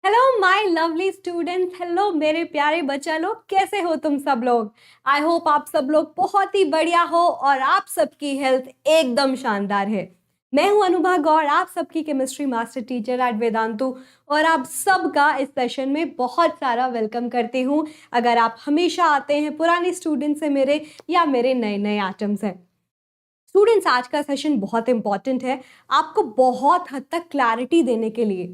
Hello my lovely students, hello मेरे प्यारे बच्चा लोग, कैसे हो तुम सब लोग। आई होप आप सब लोग बहुत ही बढ़िया हो और आप सबकी हेल्थ एकदम शानदार है। मैं हूं अनुभा गौड़, आप सबकी chemistry master teacher at Vedantu, और आप सबका इस सेशन में बहुत सारा वेलकम करती हूं। अगर आप हमेशा आते हैं, पुराने स्टूडेंट्स हैं मेरे या मेरे नए नए एटम्स हैं। स्टूडेंट्स, आज का सेशन बहुत इंपॉर्टेंट है आपको बहुत हद तक क्लैरिटी देने के लिए।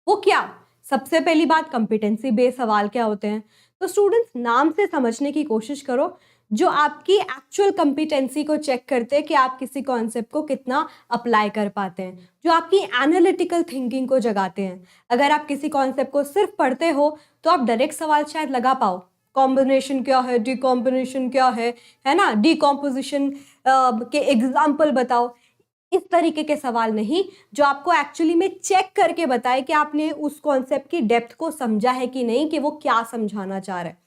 वो क्या? सबसे पहली बात, कॉम्पिटेंसी बेस्ड सवाल क्या होते हैं। तो स्टूडेंट्स, नाम से समझने की कोशिश करो, जो आपकी एक्चुअल कॉम्पिटेंसी को चेक करते हैं कि आप किसी कॉन्सेप्ट को कितना अप्लाई कर पाते हैं, जो आपकी एनालिटिकल थिंकिंग को जगाते हैं। अगर आप किसी कॉन्सेप्ट को सिर्फ पढ़ते हो तो आप डायरेक्ट सवाल शायद लगा पाओ, कॉम्बिनेशन क्या है, डीकॉम्बिनेशन क्या है ना, डीकॉम्पोजिशन के एग्जाम्पल बताओ। इस तरीके के सवाल नहीं, जो आपको एक्चुअली में चेक करके बताए कि आपने उस कॉन्सेप्ट की डेप्थ को समझा है कि नहीं, कि वो क्या समझाना चाह रहा है।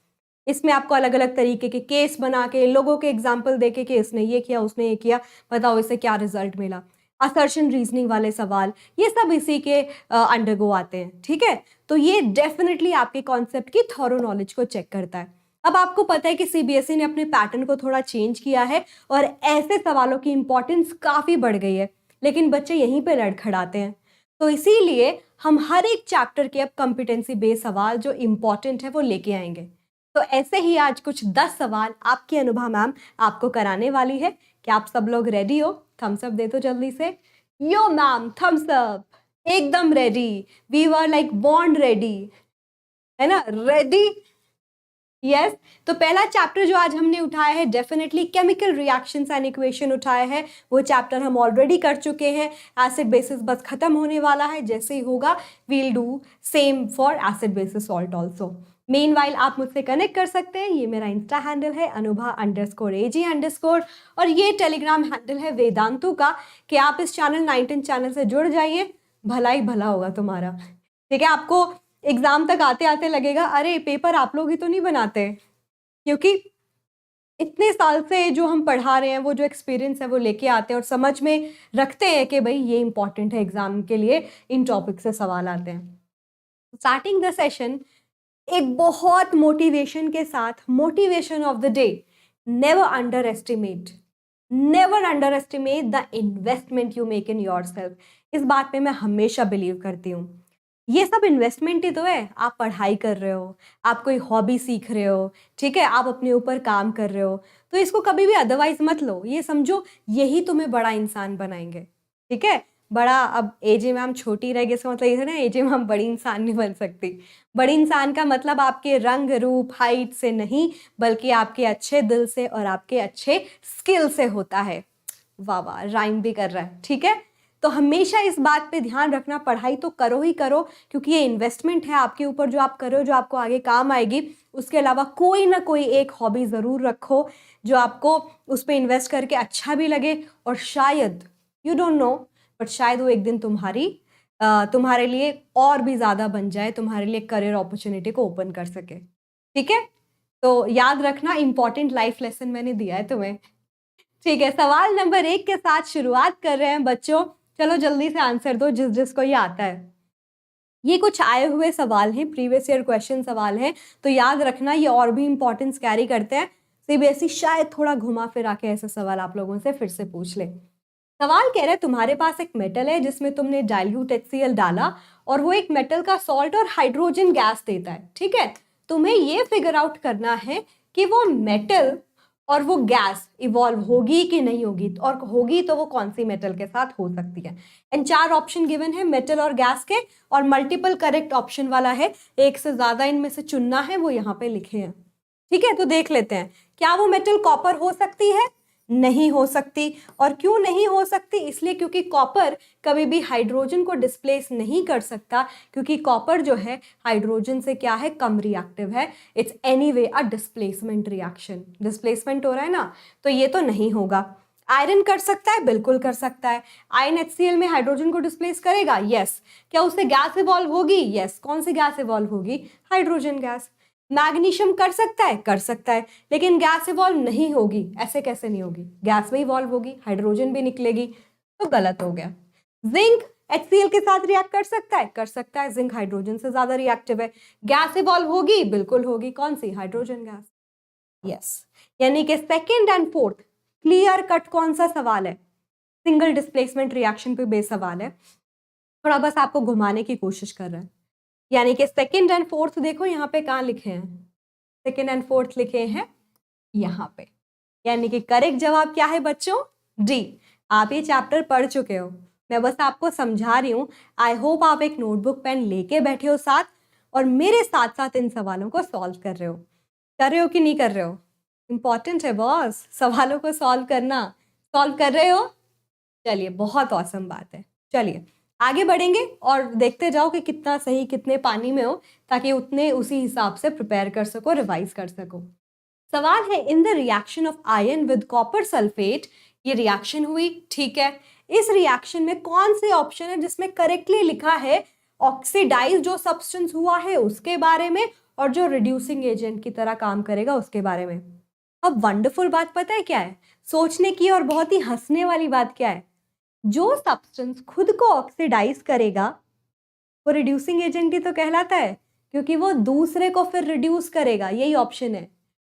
इसमें आपको अलग अलग तरीके के केस बना के, लोगों के एग्जाम्पल देके कि इसने ये किया, उसने ये किया, बताओ इससे क्या रिजल्ट मिला। असर्शन रीजनिंग वाले सवाल, ये सब इसी के अंडरगो आते हैं। ठीक है, तो ये डेफिनेटली आपके कॉन्सेप्ट की थॉरो नॉलेज को चेक करता है। अब आपको पता है कि सीबीएसई ने अपने पैटर्न को थोड़ा चेंज किया है और ऐसे सवालों की इंपॉर्टेंस काफी बढ़ गई है, लेकिन बच्चे यहीं पे लड़खड़ाते हैं। तो इसीलिए हम हर एक चैप्टर के अब कॉम्पिटेंसी बेस्ड सवाल जो इंपॉर्टेंट है वो लेके आएंगे। तो ऐसे ही आज कुछ 10 सवाल आपकी अनुभा मैम आपको कराने वाली है। क्या आप सब लोग रेडी हो? थम्स अप दे दो जल्दी से। Yo ma'am, thumbs up. एकदम ready, we were like born ready, है ना, रेडी। यस, तो पहला चैप्टर जो आज हमने उठाया है definitely chemical reactions and equation उठाया है। वो चैप्टर हम ऑलरेडी कर चुके हैं। एसिड बेसिस बस खत्म होने वाला है, जैसे ही होगा we'll do same for acid basis salt also. Meanwhile आप मुझसे कनेक्ट कर सकते हैं, ये मेरा इंस्टा हैंडल है अनुभा_AG_, और ये टेलीग्राम हैंडल है वेदांतु का, कि आप इस चैनल 910 चैनल से जुड़ जाइए, भला ही भला होगा तुम्हारा। ठीक है, आपको एग्जाम तक आते आते लगेगा अरे पेपर आप लोग ही तो नहीं बनाते, क्योंकि इतने साल से जो हम पढ़ा रहे हैं, वो जो एक्सपीरियंस है वो लेके आते हैं और समझ में रखते हैं कि भाई ये इंपॉर्टेंट है एग्जाम के लिए, इन टॉपिक से सवाल आते हैं। स्टार्टिंग द सेशन एक बहुत मोटिवेशन के साथ, motivation of the day, never under estimate the investment you make in your self. इस बात पे मैं हमेशा बिलीव करती हूँ। ये सब इन्वेस्टमेंट ही तो है। आप पढ़ाई कर रहे हो, आप कोई हॉबी सीख रहे हो, ठीक है, आप अपने ऊपर काम कर रहे हो, तो इसको कभी भी अदरवाइज मत लो। ये समझो यही तुम्हें बड़ा इंसान बनाएंगे। ठीक है, बड़ा, अब एजे मैम छोटी रहेगी इसका मतलब ये है ना, एजे मैम बड़ी इंसान नहीं बन सकती। बड़ी इंसान का मतलब आपके रंग रूप हाइट से नहीं, बल्कि आपके अच्छे दिल से और आपके अच्छे स्किल से होता है। वाह वाह, राइम भी कर रहा है। ठीक है, तो हमेशा इस बात पे ध्यान रखना, पढ़ाई तो करो ही करो, क्योंकि ये इन्वेस्टमेंट है आपके ऊपर, जो आप करो, जो आपको आगे काम आएगी। उसके अलावा कोई ना कोई एक हॉबी ज़रूर रखो जो आपको उस पर इन्वेस्ट करके अच्छा भी लगे, और शायद, यू डोंट नो, बट शायद वो एक दिन तुम्हारे लिए और भी ज़्यादा बन जाए, तुम्हारे लिए करियर अपॉर्चुनिटी को ओपन कर सके। ठीक है, तो याद रखना, इंपॉर्टेंट लाइफ लेसन मैंने दिया है तुम्हें। ठीक है, सवाल नंबर 1 के साथ शुरुआत कर रहे हैं बच्चों। चलो जल्दी से आंसर दो जिस जिसको ये आता है। ये कुछ आए हुए सवाल हैं, प्रीवियस ईयर क्वेश्चन सवाल हैं, तो याद रखना ये और भी इंपॉर्टेंस कैरी करते हैं। सीबीएसई शायद थोड़ा घुमा फिरा के ऐसे सवाल आप लोगों से फिर से पूछ ले। सवाल कह रहा है तुम्हारे पास एक मेटल है जिसमें तुमने डाइल्यूट HCl डाला, और वो एक मेटल का सॉल्ट और हाइड्रोजन गैस देता है। ठीक है, तुम्हें ये फिगर आउट करना है कि वो मेटल और वो गैस इवॉल्व होगी कि नहीं होगी, और होगी तो वो कौन सी मेटल के साथ हो सकती है। एंड 4 ऑप्शन गिवन है मेटल और गैस के, और मल्टीपल करेक्ट ऑप्शन वाला है, एक से ज्यादा इनमें से चुनना है, वो यहाँ पे लिखे हैं। ठीक है, तो देख लेते हैं। क्या वो मेटल कॉपर हो सकती है? नहीं हो सकती। और क्यों नहीं हो सकती? इसलिए क्योंकि कॉपर कभी भी हाइड्रोजन को डिस्प्लेस नहीं कर सकता, क्योंकि कॉपर जो है हाइड्रोजन से क्या है, कम रिएक्टिव है। It's anyway a displacement reaction, displacement हो रहा है ना, तो ये तो नहीं होगा। आयरन कर सकता है? बिल्कुल कर सकता है। आयरन HCl में हाइड्रोजन को डिस्प्लेस करेगा? यस। क्या उससे गैस इवॉल्व होगी? यस। कौन सी गैस इवॉल्व होगी? Hydrogen gas. मैग्नीशियम कर सकता है? कर सकता है, लेकिन गैस इवॉल्व नहीं होगी। ऐसे कैसे नहीं होगी? गैस में इवॉल्व होगी, हाइड्रोजन भी निकलेगी, तो गलत हो गया। जिंक HCl के साथ रिएक्ट कर सकता है? कर सकता है। जिंक हाइड्रोजन से ज्यादा रिएक्टिव है। गैस इवॉल्व होगी? बिल्कुल होगी। कौन सी? Hydrogen gas. यस, यानी कि second and fourth clear cut कौन सा सवाल है? सिंगल डिस्प्लेसमेंट रिएक्शन पे बेस सवाल है। थोड़ा बस आपको घुमाने की कोशिश कर रहा है। यानी कि सेकेंड एंड फोर्थ देखो यहाँ पे कहाँ लिखे हैं, सेकेंड एंड फोर्थ लिखे हैं यहाँ पे। यानी कि करेक्ट जवाब क्या है बच्चों? डी। आप ये चैप्टर पढ़ चुके हो, मैं बस आपको समझा रही हूँ। आई होप आप एक नोटबुक पेन लेके बैठे हो साथ और मेरे साथ साथ इन सवालों को सॉल्व कर रहे हो कि नहीं कर रहे हो? इंपॉर्टेंट है बॉस सवालों को सॉल्व करना। सॉल्व कर रहे हो? चलिए, बहुत औसम बात है। चलिए आगे बढ़ेंगे और देखते जाओ कि कितना सही, कितने पानी में हो, ताकि उतने उसी हिसाब से प्रिपेयर कर सको, रिवाइज कर सको। सवाल है, in the reaction of iron with copper sulphate, ये रिएक्शन हुई, ठीक है। इस रिएक्शन में कौन से ऑप्शन है जिसमें करेक्टली लिखा है ऑक्सीडाइज जो सब्सटेंस हुआ है उसके बारे में, और जो रिड्यूसिंग एजेंट की तरह काम करेगा उसके बारे में। अब वंडरफुल बात पता है क्या है, सोचने की और बहुत ही हंसने वाली बात क्या है, जो सब्सटेंस खुद को ऑक्सीडाइज करेगा वो रिड्यूसिंग एजेंट ही तो कहलाता है, क्योंकि वो दूसरे को फिर रिड्यूस करेगा, यही ऑप्शन है।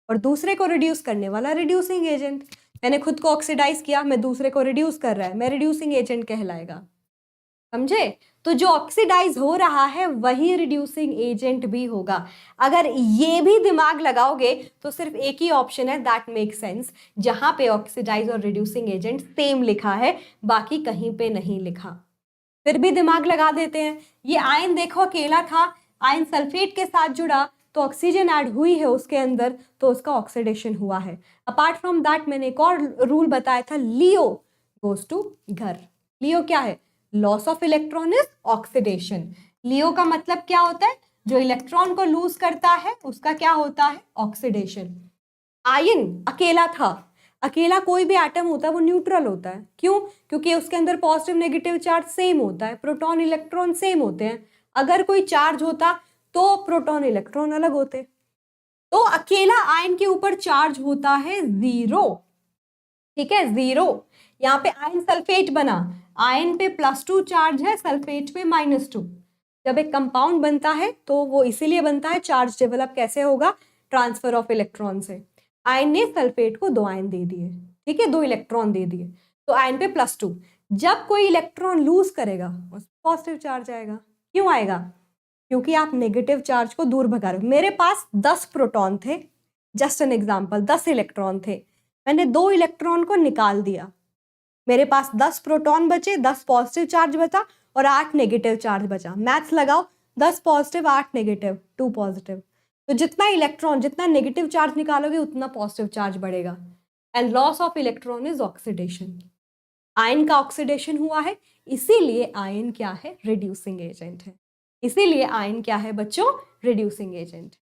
और दूसरे को रिड्यूस करने वाला रिड्यूसिंग एजेंट। मैंने खुद को ऑक्सीडाइज किया, मैं दूसरे को रिड्यूस कर रहा है, मैं रिड्यूसिंग एजेंट कहलाएगा। समझे? तो जो ऑक्सीडाइज हो रहा है वही रिड्यूसिंग एजेंट भी होगा। अगर ये भी दिमाग लगाओगे तो सिर्फ एक ही ऑप्शन है दैट मेक सेंस, जहां पे ऑक्सीडाइज और रिड्यूसिंग एजेंट सेम लिखा है, बाकी कहीं पे नहीं लिखा। फिर भी दिमाग लगा देते हैं। ये आयन देखो अकेला था, आयन सल्फेट के साथ जुड़ा तो ऑक्सीजन ऐड हुई है उसके अंदर, तो उसका ऑक्सीडेशन हुआ है। अपार्ट फ्रॉम दैट मैंने एक और रूल बताया था, लियो गोज टू घर। लियो क्या है? Loss of electron is oxidation. LEO का मतलब क्या होता है? जो इलेक्ट्रॉन को लूज करता है उसका क्या होता है? ऑक्सीडेशन। आयन अकेला था, अकेला कोई भी एटम होता है वो न्यूट्रल होता है। क्यों? क्योंकि उसके अंदर पॉजिटिव नेगेटिव चार्ज सेम होता है, प्रोटॉन इलेक्ट्रॉन सेम होते हैं। अगर कोई चार्ज होता तो प्रोटॉन इलेक्ट्रॉन अलग होते। तो अकेला आयन के ऊपर चार्ज होता है 0। ठीक है, 0। यहाँ पे आयन सल्फेट बना, आयन पे +2 चार्ज है, सल्फेट पे -2। जब एक कंपाउंड बनता है तो वो इसीलिए बनता है, चार्ज डेवलप कैसे होगा? ट्रांसफर ऑफ इलेक्ट्रॉन से। आयन ने सल्फेट को 2 आयन दे दिए, ठीक है, 2 इलेक्ट्रॉन दे दिए, तो आयन पे +2। जब कोई इलेक्ट्रॉन लूज करेगा उस पॉजिटिव चार्ज आएगा। क्यों आएगा? क्योंकि आप नेगेटिव चार्ज को दूर भगा रहे हो। मेरे पास 10 प्रोटॉन थे, जस्ट एन एग्जाम्पल, 10 इलेक्ट्रॉन थे, मैंने 2 इलेक्ट्रॉन को निकाल दिया, मेरे पास 10 प्रोटॉन बचे, 10 पॉजिटिव चार्ज बचा और 8 नेगेटिव चार्ज बचा। मैथ्स लगाओ, 10 पॉजिटिव 8 नेगेटिव 2 पॉजिटिव, तो जितना इलेक्ट्रॉन, जितना नेगेटिव चार्ज निकालोगे उतना पॉजिटिव चार्ज बढ़ेगा। And loss of electron is oxidation. Ion का ऑक्सीडेशन हुआ है, इसीलिए आयन क्या है? रिड्यूसिंग एजेंट है। इसीलिए आयन क्या है बच्चों? Reducing agent.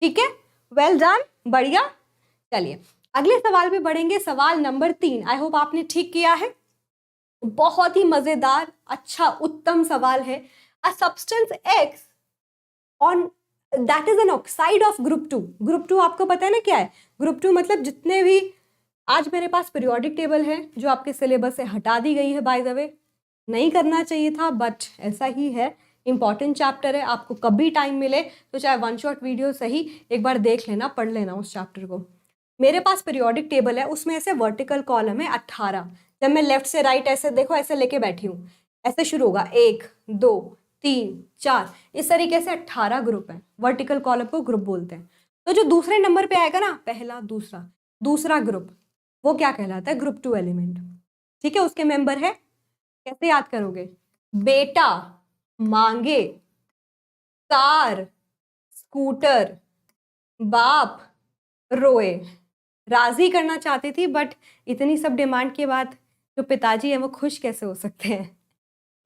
ठीक है, वेल डन, बढ़िया। चलिए अगले सवाल पे बढ़ेंगे, सवाल नंबर 3। आई होप आपने ठीक किया है। बहुत ही मजेदार, अच्छा, उत्तम सवाल है। A substance x on that is an oxide of group 2। Group 2 आपको पता है ना क्या है? ग्रुप 2 मतलब जितने भी, आज मेरे पास पीरियोडिक टेबल है जो आपके सिलेबस से हटा दी गई है, बाय द वे नहीं करना चाहिए था बट ऐसा ही है। इंपॉर्टेंट चैप्टर है, आपको कभी टाइम मिले तो चाहे 1 शॉट वीडियो सही एक बार देख लेना, पढ़ लेना उस चैप्टर को। मेरे पास पीरियोडिक टेबल है, उसमें ऐसे वर्टिकल कॉलम है 18। जब मैं लेफ्ट से राइट ऐसे देखो, ऐसे लेके बैठी हूँ, ऐसे शुरू होगा 1 2 3 4, इस तरीके से 18 ग्रुप है। वर्टिकल कॉलम को ग्रुप बोलते हैं। तो जो दूसरे नंबर पे आएगा ना, पहला दूसरा, दूसरा ग्रुप, वो क्या कहलाता है? Group 2 element. ठीक है, उसके मेंबर है, कैसे याद करोगे? बेटा मांगे, कार, स्कूटर, बाप रोए। राजी करना चाहती थी बट इतनी सब डिमांड के बाद जो पिताजी है वो खुश कैसे हो सकते हैं?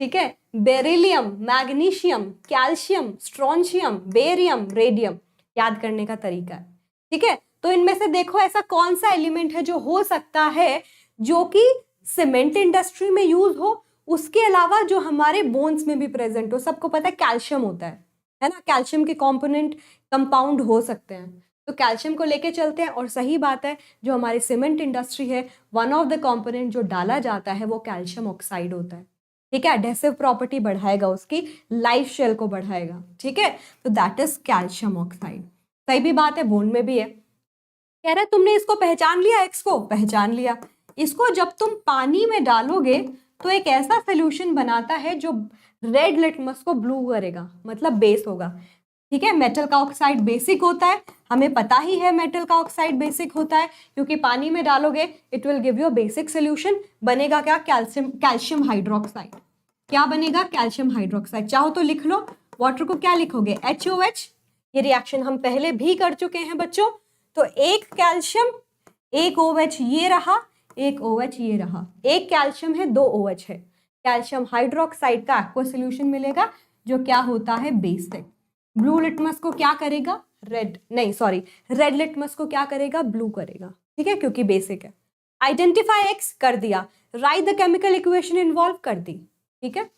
ठीक है, beryllium, magnesium, calcium, strontium, barium, radium, याद करने का तरीका है। ठीक है, तो इनमें से देखो ऐसा कौन सा एलिमेंट है जो हो सकता है जो कि सीमेंट इंडस्ट्री में यूज हो, उसके अलावा जो हमारे बोन्स में भी प्रेजेंट हो। सबको पता है कैल्शियम होता है ना? कैल्शियम के कंपोनेंट कंपाउंड हो सकते हैं, तो कैल्शियम को लेके चलते हैं। और सही बात है, जो हमारी सीमेंट इंडस्ट्री है, वन ऑफ द कंपोनेंट जो डाला जाता है वो कैल्शियम ऑक्साइड होता है। ठीक है, एडेसिव प्रॉपर्टी बढ़ाएगा, उसकी लाइफ शेल को बढ़ाएगा। ठीक है, तो दैट इज कैल्शियम ऑक्साइड। सही भी बात है, बोन में भी है। कह रहा है तुमने इसको पहचान लिया, एक्स को पहचान लिया। इसको जब तुम पानी में डालोगे तो एक ऐसा सोल्यूशन बनाता है जो रेड लिटमस को ब्लू करेगा, मतलब बेस होगा। ठीक है, मेटल का ऑक्साइड बेसिक होता है, हमें पता ही है मेटल का ऑक्साइड बेसिक होता है, क्योंकि पानी में डालोगे it will give you basic solution. बनेगा क्या? Calcium hydroxide. क्या बनेगा? Calcium hydroxide. चाहो तो लिख लो, वाटर को क्या लिखोगे? HOH। ये रिएक्शन हम पहले भी कर चुके हैं बच्चों। तो एक कैल्शियम, एक OH ये रहा, एक OH ये रहा, एक कैल्शियम है, दो OH है। कैल्शियम हाइड्रोक्साइड का एक्वा सोल्यूशन मिलेगा जो क्या होता है? बेसिक। ब्लू लिटमस को क्या करेगा? रेड नहीं, सॉरी, रेड लिटमस को क्या करेगा? ब्लू करेगा। ठीक है, क्योंकि बेसिक है। आइडेंटिफाई एक्स कर दिया, right the chemical equation involve कर दी। ठीक है,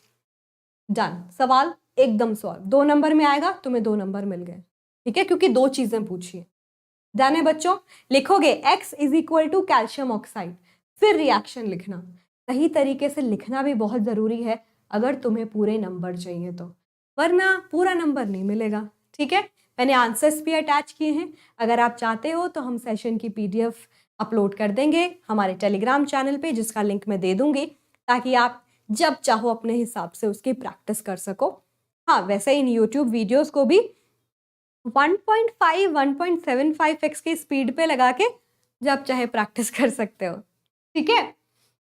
डन। सवाल एकदम सॉल्व, 2 नंबर में आएगा, तुम्हें 2 नंबर मिल गए। ठीक है, क्योंकि 2 चीजें पूछी है। डन है बच्चों। लिखोगे X is equal to calcium oxide, फिर रिएक्शन लिखना। सही तरीके से लिखना भी बहुत जरूरी है अगर तुम्हें पूरे नंबर चाहिए तो, वरना पूरा नंबर नहीं मिलेगा। ठीक है, मैंने आंसर्स भी अटैच किए हैं, अगर आप चाहते हो तो हम सेशन की PDF अपलोड कर देंगे हमारे टेलीग्राम चैनल पे, जिसका लिंक मैं दे दूंगी, ताकि आप जब चाहो अपने हिसाब से उसकी प्रैक्टिस कर सको। हाँ, वैसे इन यूट्यूब वीडियोस को भी 1.5 1.75x की स्पीड पे लगा के जब चाहे प्रैक्टिस कर सकते हो। ठीक है,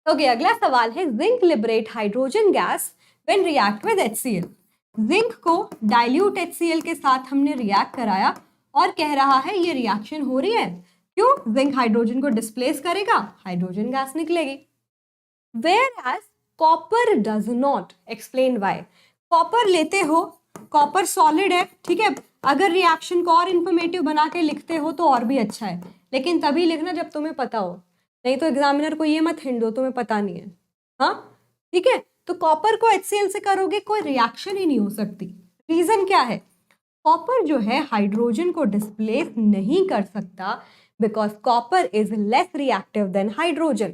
ओके, अगला सवाल है zinc liberate hydrogen gas when react with HCl। Zinc को डाइल्यूट HCl के साथ हमने रिएक्ट कराया और कह रहा है ये रिएक्शन हो रही है। क्यों? जिंक हाइड्रोजन को डिस्प्लेस करेगा, हाइड्रोजन गैस निकलेगी। Whereas copper does not, explain why. Copper लेते हो, कॉपर सॉलिड है, ठीक है, अगर रिएक्शन को और इंफॉर्मेटिव बना के लिखते हो तो और भी अच्छा है, लेकिन तभी लिखना जब तुम्हें पता हो, नहीं तो एग्जामिनर को ये मत हिंट दो तुम्हें पता नहीं है। हाँ, ठीक है, तो कॉपर को HCl से करोगे कोई रिएक्शन ही नहीं हो सकती। रीजन क्या है? कॉपर जो है हाइड्रोजन को डिस्प्लेस नहीं कर सकता, because copper is less reactive than hydrogen.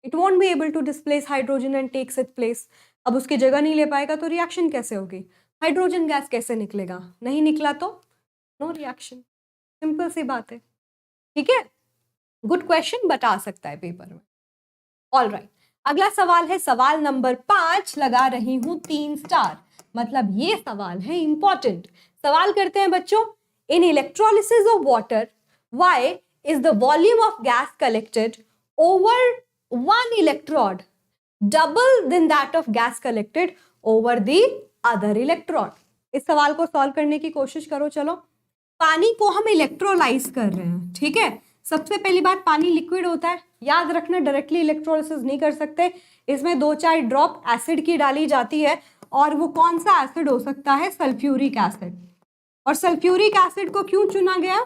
It won't be able to displace hydrogen and takes its place. अब उसकी जगह नहीं ले पाएगा तो रिएक्शन कैसे होगी? हाइड्रोजन गैस कैसे निकलेगा? नहीं निकला तो नो रिएक्शन। सिंपल सी बात है। ठीक है, गुड क्वेश्चन, बता सकता है पेपर में। ऑल राइट, अगला सवाल है सवाल नंबर 5, लगा रही हूं 3 स्टार, मतलब ये सवाल है इंपॉर्टेंट। सवाल करते हैं बच्चों, in electrolysis of water why is the volume of gas collected over one electrode double than that of gas collected over the other electrode? इस सवाल को सॉल्व करने की कोशिश करो। चलो, पानी को हम इलेक्ट्रोलाइज कर रहे हैं, ठीक है। सबसे पहली बात, पानी लिक्विड होता है, याद रखना, डायरेक्टली इलेक्ट्रोलिसिस नहीं कर सकते, इसमें 2-4 ड्रॉप एसिड की डाली जाती है, और वो कौन सा एसिड हो सकता है? Sulphuric acid. और सल्फ्यूरिक एसिड को क्यों चुना गया?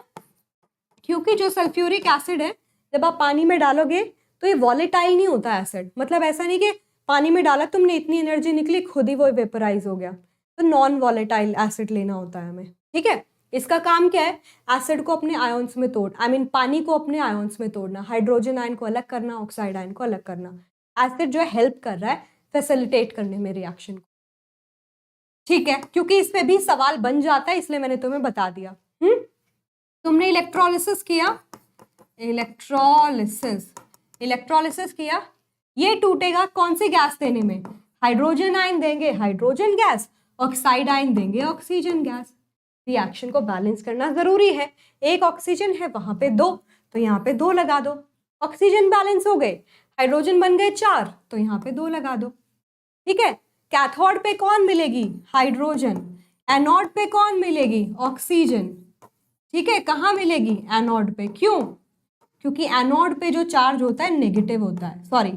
क्योंकि जो सल्फ्यूरिक एसिड है जब आप पानी में डालोगे तो ये वॉलेटाइल नहीं होता एसिड, मतलब ऐसा नहीं कि पानी में डाला तुमने इतनी एनर्जी निकली खुद ही वो वेपराइज हो गया, तो नॉन वॉलेटाइल एसिड लेना होता है हमें। ठीक है, इसका काम क्या है? एसिड को अपने आयंस में तोड़, पानी को अपने आयंस में तोड़ना, हाइड्रोजन आयन को अलग करना, ऑक्साइड आयन को अलग करना। एसिड जो है हेल्प कर रहा है फैसिलिटेट करने में रिएक्शन को। ठीक है, क्योंकि इस पे भी सवाल बन जाता है इसलिए मैंने तुम्हें बता दिया। तुमने इलेक्ट्रोलिसिस किया, इलेक्ट्रोलिसिस किया, ये टूटेगा कौन सी गैस देने में? हाइड्रोजन आयन देंगे हाइड्रोजन गैस, ऑक्साइड आयन देंगे ऑक्सीजन गैस। रिएक्शन को बैलेंस करना जरूरी है। एक ऑक्सीजन है वहां पे 2, तो यहाँ पे 2 लगा दो, ऑक्सीजन बैलेंस हो गए, हाइड्रोजन बन गए 4, तो यहाँ पे 2 लगा दो। ठीक है, कैथोड पे कौन मिलेगी? हाइड्रोजन। एनोड पे कौन मिलेगी? ऑक्सीजन। ठीक है, कहाँ मिलेगी? एनोड पे। क्यों? क्योंकि एनोड पे जो चार्ज होता है नेगेटिव होता है, सॉरी,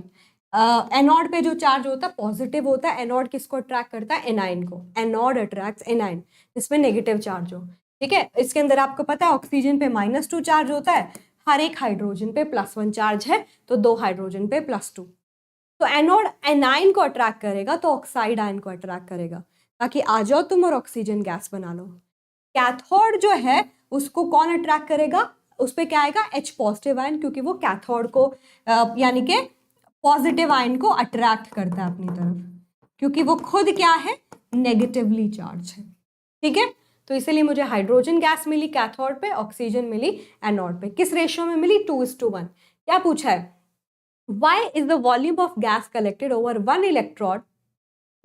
एनोड पे जो चार्ज होता है पॉजिटिव होता है। एनोड किसको अट्रैक्ट करता है? एनाइन को। एनोड अट्रैक्ट्स एनाइन, इसमें नेगेटिव चार्ज हो। ठीक है, इसके अंदर आपको पता है ऑक्सीजन पे -2 चार्ज होता है, हर एक हाइड्रोजन पे +1 चार्ज है, तो 2 हाइड्रोजन पे +2। तो एनोड एनाइन को अट्रैक्ट करेगा तो ऑक्साइड आयन को अट्रैक्ट करेगा, ताकि आ जाओ तुम और ऑक्सीजन गैस बना लो। कैथोड जो है उसको कौन अट्रैक्ट करेगा? उस पर क्या आएगा? H पॉजिटिव आयन, क्योंकि वो कैथोड को यानी कि पॉजिटिव आयन को अट्रैक्ट करता है अपनी तरफ। क्योंकि वो खुद क्या है, नेगेटिवली चार्ज है। ठीक है, तो इसीलिए मुझे हाइड्रोजन गैस मिली कैथोड पे, ऑक्सीजन मिली एनोड पे। किस रेशियो में मिली, 2:1। क्या पूछा है, why is the volume of gas collected over one electrode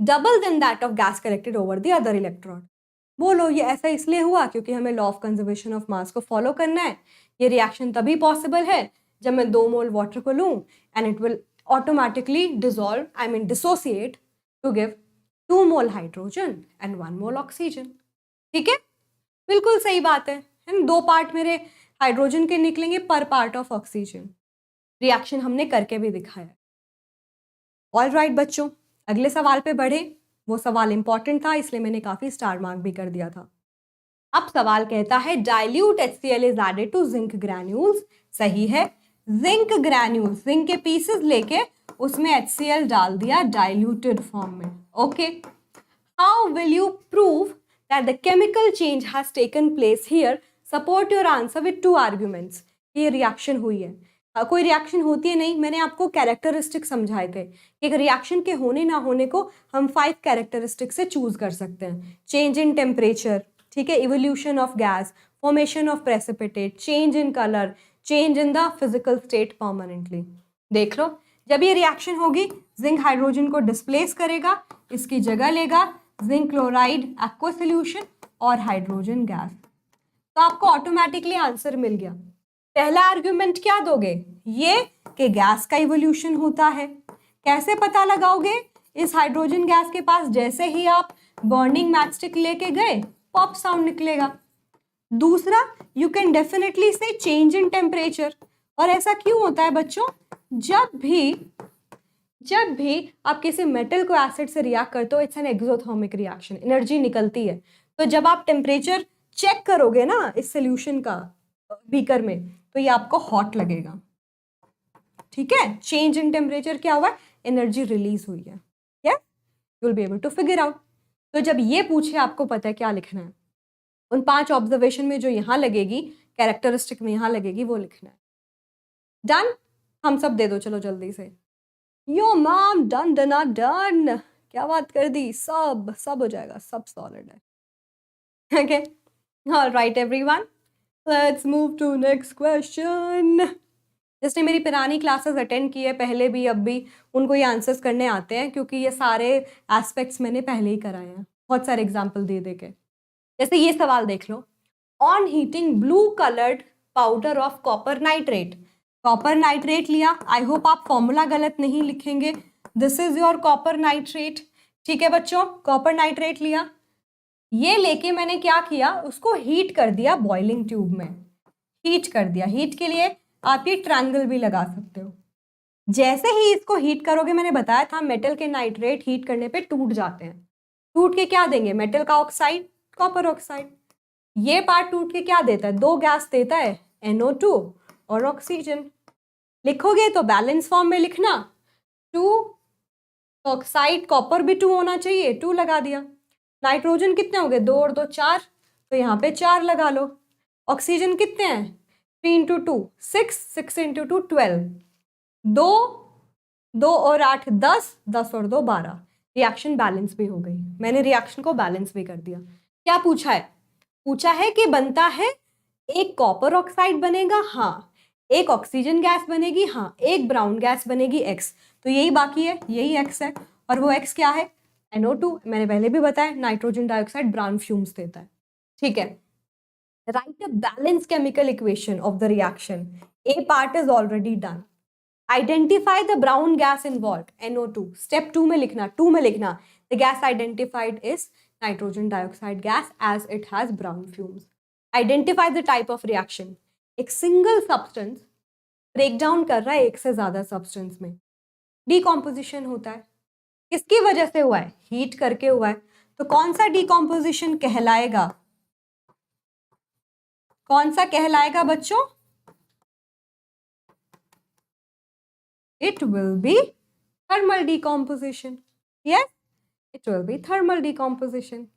double than that of gas collected over the other electrode. बोलो ये ऐसा इसलिए हुआ क्योंकि हमें law of conservation of mass को फॉलो करना है। ये रिएक्शन तभी पॉसिबल है जब मैं 2 मोल वाटर को लूं and it will automatically dissolve, I mean dissociate, to give 2 mole hydrogen and 1 mole oxygen. ठीक है, बिल्कुल सही बात है ना? 2 पार्ट मेरे हाइड्रोजन के निकलेंगे पर पार्ट ऑफ ऑक्सीजन। रिएक्शन हमने करके भी दिखाया। ऑल राइट बच्चों, अगले सवाल पे बढ़े। वो सवाल इंपॉर्टेंट था इसलिए मैंने काफी स्टार मार्क भी कर दिया था। अब सवाल कहता है dilute HCl is added to zinc granules. सही है, जिंक ग्रैन्यूल्स, जिंक के पीसेस लेके उसमें HCl डाल दिया डाइल्यूटेड फॉर्म में। Okay, how will you prove that the chemical change has taken place here? Support your answer with 2 arguments. ये reaction हुई है, कोई रिएक्शन होती है नहीं। मैंने आपको कैरेक्टरिस्टिक समझाए थे कि एक रिएक्शन के होने ना होने को हम 5 कैरेक्टरिस्टिक से चूज कर सकते हैं। चेंज इन टेम्परेचर, ठीक है, evolution of gas, formation of precipitate, change in colour, change in the physical state permanently. देख लो, जब ये रिएक्शन होगी जिंक हाइड्रोजन को डिस्प्लेस करेगा, इसकी जगह लेगा जिंक क्लोराइड एक्वा सोल्यूशन और हाइड्रोजन गैस। तो आपको ऑटोमेटिकली आंसर मिल गया। पहला आर्ग्यूमेंट क्या दोगे, ये कि गैस का इवोल्यूशन होता है। कैसे पता लगाओगे, इस हाइड्रोजन गैस के पास जैसे ही आप बर्निंग मैचस्टिक लेके गए पॉप साउंड निकलेगा। दूसरा, यू कैन डेफिनेटली से चेंज इन टेम्परेचर। और ऐसा क्यों होता है बच्चों, जब भी आप किसी मेटल को एसिड से रिएक्ट करते हो, it's an exothermic reaction, energy निकलती है। तो जब आप टेम्परेचर चेक करोगे ना इस सोल्यूशन का बीकर में, तो ये आपको हॉट लगेगा। ठीक है, चेंज इन टेम्परेचर क्या हुआ, एनर्जी रिलीज हुई है। Yes, you will be able to figure out. तो जब ये पूछे आपको पता है क्या लिखना है, उन 5 ऑब्जर्वेशन में जो यहाँ लगेगी, कैरेक्टरिस्टिक में यहाँ लगेगी, वो लिखना है। डन, हम सब दे दो चलो जल्दी से। यो मैम, डन डना डन, क्या बात कर दी, सब हो जाएगा, सब सॉलिड है। Okay, alright everyone, let's move to next question. जिसने मेरी पुरानी क्लासेस अटेंड की है पहले भी अब भी, उनको ये आंसर्स करने आते हैं क्योंकि ये सारे एस्पेक्ट्स मैंने पहले ही कराए हैं, बहुत सारे एग्जाम्पल दे के। जैसे ये सवाल देख लो, on heating blue coloured powder of copper nitrate. Copper nitrate लिया, आई होप आप फॉर्मूला गलत नहीं लिखेंगे, this is your copper nitrate. ठीक है बच्चों, कॉपर नाइट्रेट लिया, ये लेके मैंने क्या किया, उसको हीट कर दिया बॉइलिंग ट्यूब में, हीट कर दिया। हीट के लिए आप ये ट्रायंगल भी लगा सकते हो। जैसे ही इसको हीट करोगे, मैंने बताया था मेटल के नाइट्रेट हीट करने पे टूट जाते हैं, टूट के क्या देंगे, मेटल का ऑक्साइड, कॉपर ऑक्साइड। ये पार्ट टूट के क्या देता है, 2 गैस देता है, NO2 और ऑक्सीजन। लिखोगे तो बैलेंस फॉर्म में लिखना, 2 ऑक्साइड, कॉपर भी 2 होना चाहिए, 2 लगा दिया। नाइट्रोजन कितने हो गए, 2 और 2 4, तो यहाँ पे 4 लगा लो। ऑक्सीजन कितने हैं, 3 इंटू 2 6, 6 इंटू 2 12, 2 और 8 10, 10 और 2 12। रिएक्शन बैलेंस भी हो गई, मैंने रिएक्शन को बैलेंस भी कर दिया। क्या पूछा है, पूछा है कि बनता है, एक कॉपर ऑक्साइड बनेगा, हाँ, एक ऑक्सीजन गैस बनेगी, हाँ, एक ब्राउन गैस बनेगी X। तो यही बाकी है, यही X है, और वो X क्या है, NO2। मैंने पहले भी बताया नाइट्रोजन डाइऑक्साइड ब्राउन फ्यूम्स देता है। ठीक है, write a balanced chemical equation of the reaction. A part is already done. Identify the brown gas involved, NO2. Step 2 में लिखना, 2 में लिखना, the gas identified is nitrogen dioxide gas as it has brown fumes. Identify the type of reaction. एक single substance break down कर रहा है एक से ज्यादा substance में, decomposition होता है। किसकी वजह से हुआ है, हीट करके हुआ है। तो कौन सा decomposition कहलाएगा, कौन सा कहलाएगा बच्चों, it will be thermal decomposition. Yes, it will be thermal decomposition.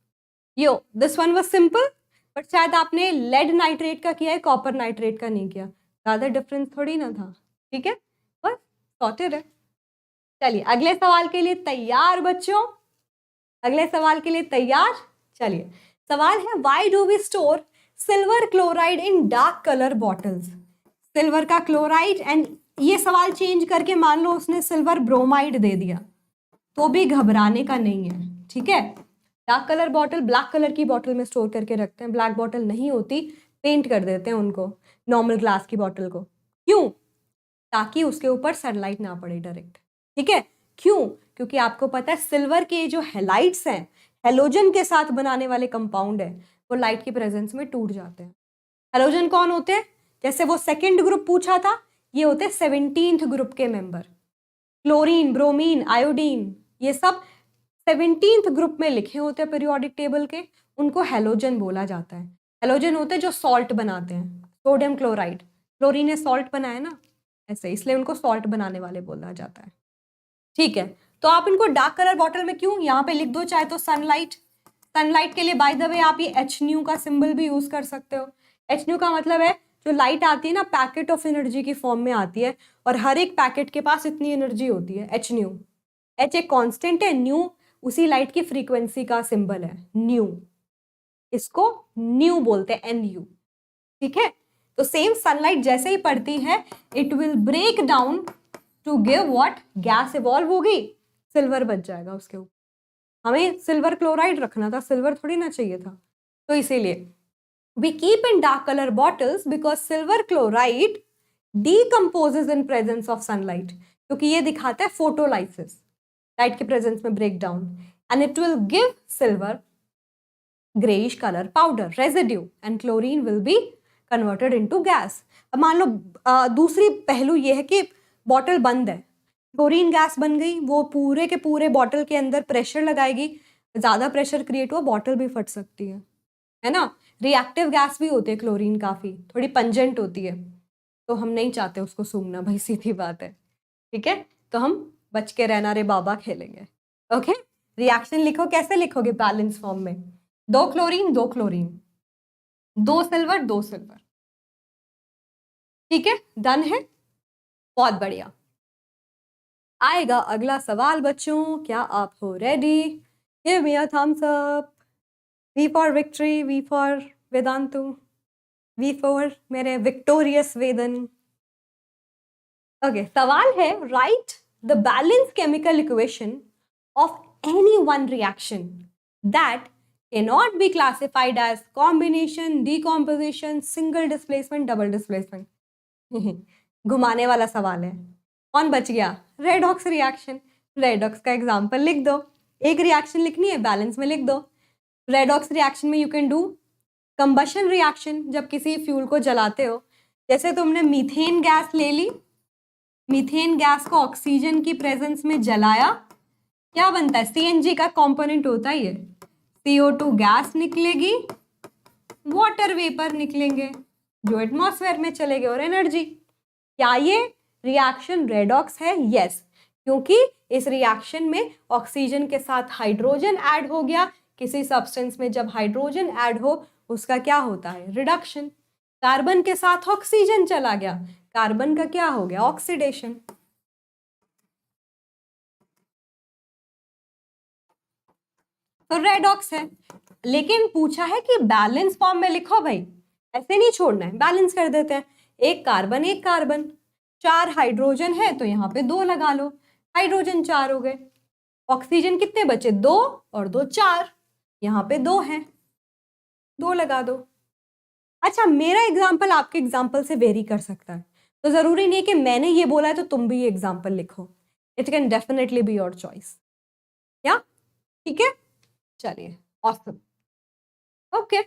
Yo, this one was simple, but शायद आपने लेड नाइट्रेट का किया है, कॉपर नाइट्रेट का नहीं किया, ज्यादा डिफरेंस थोड़ी ना था। ठीक है, बस सॉर्टेड है। चलिए अगले सवाल के लिए तैयार बच्चों, अगले सवाल के लिए तैयार? चलिए, सवाल है why do we store silver chloride in dark colour bottles? Silver का क्लोराइड, एंड ये सवाल चेंज करके मान लो उसने सिल्वर ब्रोमाइड दे दिया, तो भी घबराने का नहीं है, ठीक है। Dark colour bottle black colour की बॉटल में स्टोर करके रखते हैं, ब्लैक बॉटल नहीं होती, पेंट कर देते हैं उनको, नॉर्मल ग्लास की बॉटल को। क्यों? ताकि उसके ऊपर सनलाइट ना पड़े डायरेक्ट, ठीक है। क्यों? क्योंकि आपको पता है सिल्वर के जो हैलाइड्स हैं, हेलोजन के साथ बनाने वाले कंपाउंड है, वो लाइट की प्रेजेंस में टूट जाते हैं। हेलोजन कौन होते हैं? जैसे वो सेकेंड ग्रुप पूछा था, ये होते हैं 17th ग्रुप के मेंबर। क्लोरीन, ब्रोमीन, आयोडीन, ये सब 17th ग्रुप में लिखे होते हैं पीरियोडिक टेबल के, उनको हेलोजन बोला जाता है। हेलोजन होते हैं जो सॉल्ट बनाते हैं, सोडियम क्लोराइड, क्लोरीन ने सॉल्ट बनाया ना, ऐसे, इसलिए उनको सॉल्ट बनाने वाले बोला जाता है, ठीक है। तो आप इनको डार्क कलर बॉटल में क्यों, यहाँ पे लिख दो चाहे तो सनलाइट। सनलाइट के लिए बाय द वे आप ये HNu का सिंबल भी यूज कर सकते हो। HNu का मतलब है जो लाइट आती है ना, पैकेट ऑफ एनर्जी की फॉर्म में आती है, और हर एक पैकेट के पास इतनी एनर्जी होती है, HNu। H एक कांस्टेंट है, न्यू उसी लाइट की फ्रीक्वेंसी का सिंबल है, न्यू, इसको न्यू बोलते हैं, NU, ठीक है। तो सेम सनलाइट जैसे ही पड़ती है, it will break down to give what, gas evolve होगी, सिल्वर बच जाएगा उसके ऊपर। हमें सिल्वर क्लोराइड रखना था, सिल्वर थोड़ी ना चाहिए था, तो इसीलिए we keep in dark color bottles because silver chloride decomposes in presence of sunlight, क्योंकि ये दिखाता है फोटोलाइसिस, लाइट के प्रेजेंस में break down, and it will give silver greyish colour powder residue, and chlorine will be converted into gas. अब मान लो दूसरी पहलू ये है कि बॉटल बंद है, क्लोरीन गैस बन गई, वो पूरे के पूरे बॉटल के अंदर प्रेशर लगाएगी, ज्यादा प्रेशर क्रिएट हुआ, बॉटल भी फट सकती है ना। रिएक्टिव गैस भी होती है क्लोरीन, काफी थोड़ी पंजेंट होती है, तो हम नहीं चाहते उसको सूंघना भाई, सीधी बात है, ठीक है। तो हम बच के रहना रे बाबा खेलेंगे, ओके। रिएक्शन लिखो, कैसे लिखोगे? बैलेंस फॉर्म में, 2 क्लोरीन 2 क्लोरीन, 2 सिल्वर 2 सिल्वर, ठीक है, डन है, बहुत बढ़िया। आएगा अगला सवाल बच्चों, क्या आप हो ready? Give me a thumbs up. V for victory, V for Vedantu, V for मेरे victorious वेदन। ओके, सवाल है write the balanced chemical equation of any one reaction that cannot be classified as combination, decomposition, single displacement, double displacement। घुमाने वाला सवाल है, कौन बच गया? Redox reaction. रेडॉक्स का एग्जाम्पल लिख दो, एक रिएक्शन लिखनी है, बैलेंस में लिख दो। रेडॉक्स रिएक्शन में you can do combustion reaction, जब किसी फ्यूल को जलाते हो, जैसे तुमने मीथेन गैस ले ली, मीथेन गैस को ऑक्सीजन की प्रेजेंस में जलाया, क्या बनता है? CNG का कंपोनेंट होता है ये, CO2 गैस निकलेगी, वाटर वेपर निकलेंगे जो एटमॉस्फेयर में चले गए, और एनर्जी। क्या ये रिएक्शन रेडॉक्स है? यस, क्योंकि इस रिएक्शन में ऑक्सीजन के साथ हाइड्रोजन ऐड हो गया। किसी सब्सटेंस में जब हाइड्रोजन ऐड हो, उसका क्या होता है? रिडक्शन। कार्बन के साथ ऑक्सीजन चला गया, कार्बन का क्या हो गया? ऑक्सीडेशन। तो रेडॉक्स है, लेकिन पूछा है कि बैलेंस फॉर्म में लिखो भाई, ऐसे नहीं छोड़ना है, बैलेंस कर देते हैं, एक कार्बन 4 हाइड्रोजन है तो यहाँ पे 2 लगा लो, हाइड्रोजन 4 हो गए, ऑक्सीजन कितने बचे? 2 और 2 4, यहाँ पे 2 हैं, 2 लगा दो। अच्छा, मेरा एग्जाम्पल आपके एग्जाम्पल से वेरी कर सकता है, तो जरूरी नहीं कि मैंने ये बोला है तो तुम भी ये एग्जाम्पल लिखो, it can definitely be your choice, क्या? ठीक है, चलिए, ऑसम, ओके।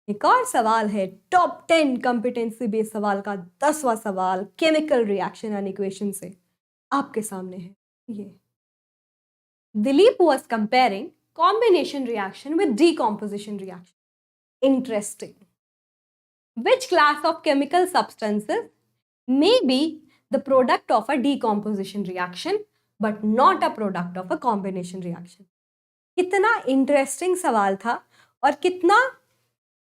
एक और सवाल है, टॉप 10 कॉम्पिटेंसी बेस्ड सवाल का 10वां सवाल, केमिकल रिएक्शन एंड इक्वेशन से आपके सामने है ये। Dilip was comparing combination reaction with decomposition reaction. Interesting. Which class of chemical substances may be the product of a decomposition reaction but not a product of a combination reaction? कितना interesting सवाल था और कितना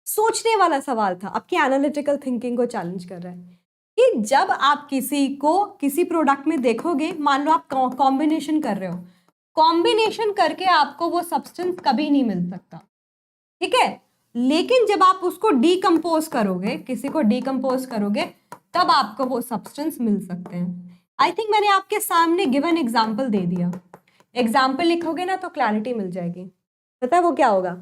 सोचने वाला सवाल था, आपकी एनालिटिकल थिंकिंग को चैलेंज कर रहा है कि जब आप किसी को किसी प्रोडक्ट में देखोगे, मान लो आप कॉम्बिनेशन कर रहे हो, कॉम्बिनेशन करके आपको वो सब्सटेंस कभी नहीं मिल सकता, ठीक है। लेकिन जब आप उसको डीकम्पोज करोगे, किसी को डीकम्पोज करोगे, तब आपको वो सब्सटेंस मिल सकते हैं। आई थिंक मैंने आपके सामने गिवन एग्जाम्पल दे दिया। एग्जाम्पल लिखोगे ना तो क्लैरिटी मिल जाएगी। पता है वो क्या होगा?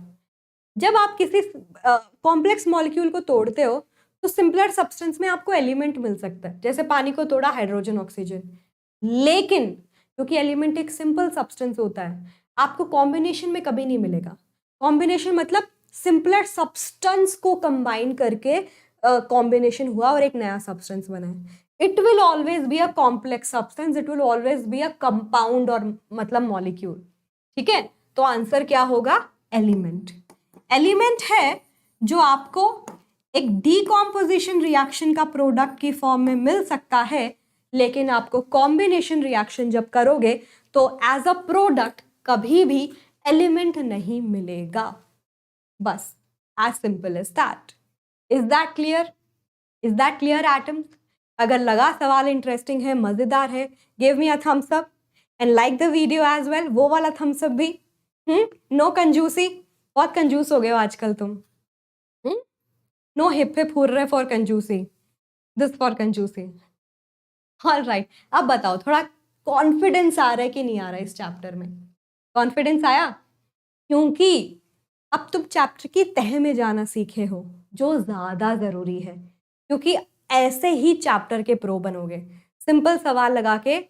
जब आप किसी कॉम्प्लेक्स मॉलिक्यूल को तोड़ते हो तो सिंपलर सब्सटेंस में आपको एलिमेंट मिल सकता है, जैसे पानी को तोड़ा, हाइड्रोजन, ऑक्सीजन। लेकिन क्योंकि एलिमेंट एक सिंपल सब्सटेंस होता है, आपको कॉम्बिनेशन में कभी नहीं मिलेगा। कॉम्बिनेशन मतलब सिंपलर सब्सटेंस को कंबाइन करके कॉम्बिनेशन हुआ और एक नया सब्सटेंस बना है। It will always be a complex substance, it will always be a compound और मतलब मॉलिक्यूल, ठीक है। तो आंसर क्या होगा? एलिमेंट। एलिमेंट है जो आपको एक डीकॉम्पोजिशन रिएक्शन का प्रोडक्ट की फॉर्म में मिल सकता है, लेकिन आपको कॉम्बिनेशन रिएक्शन जब करोगे तो एज अ प्रोडक्ट कभी भी एलिमेंट नहीं मिलेगा। बस as simple as that. Is that clear? Is that clear atoms? अगर लगा सवाल इंटरेस्टिंग है, मजेदार है, give me a thumbs up and like the video as well. वो वाला थम्स अप भी। नो कंजूसी, बहुत कंजूस हो गए हो आजकल तुम। No hip hip hurray for कंजूसी, दिस फॉर कंजूसी। ऑल राइट, अब बताओ थोड़ा कॉन्फिडेंस आ रहा है कि नहीं आ रहा है इस चैप्टर में? कॉन्फिडेंस आया? क्योंकि अब तुम चैप्टर की तह में जाना सीखे हो, जो ज्यादा जरूरी है, क्योंकि ऐसे ही चैप्टर के प्रो बनोगे। सिंपल सवाल लगा के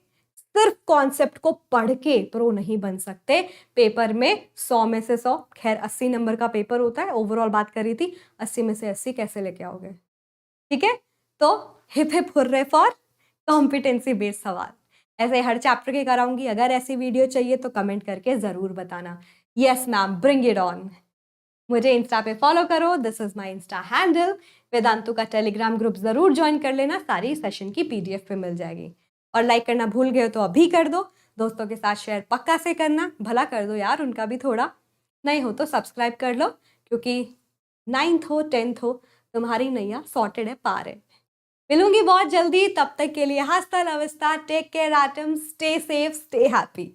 सिर्फ कॉन्सेप्ट को पढ़ के प्रो नहीं बन सकते। पेपर में 100 में से 100, खैर 80 नंबर का पेपर होता है, ओवरऑल बात करी थी, 80 में से 80 कैसे लेके आओगे? ठीक है, तो hip hip hurray for competency based सवाल ऐसे हर चैप्टर के कराऊंगी। अगर ऐसी वीडियो चाहिए तो कमेंट करके जरूर बताना। Yes ma'am, bring it on. मुझे इंस्टा पे फॉलो करो, this is my Insta handle. Vedantu का टेलीग्राम ग्रुप जरूर ज्वाइन कर लेना, सारी सेशन की पीडीएफ पे मिल जाएगी। और लाइक करना भूल गए हो तो अभी कर दो, दोस्तों के साथ शेयर पक्का से करना, भला कर दो यार उनका भी थोड़ा। नहीं हो तो सब्सक्राइब कर लो, क्योंकि 9th हो 10th हो, तुम्हारी नैया सॉर्टेड है, पार है। मिलूंगी बहुत जल्दी, तब तक के लिए hasta la vista, take care atoms, stay safe, stay happy.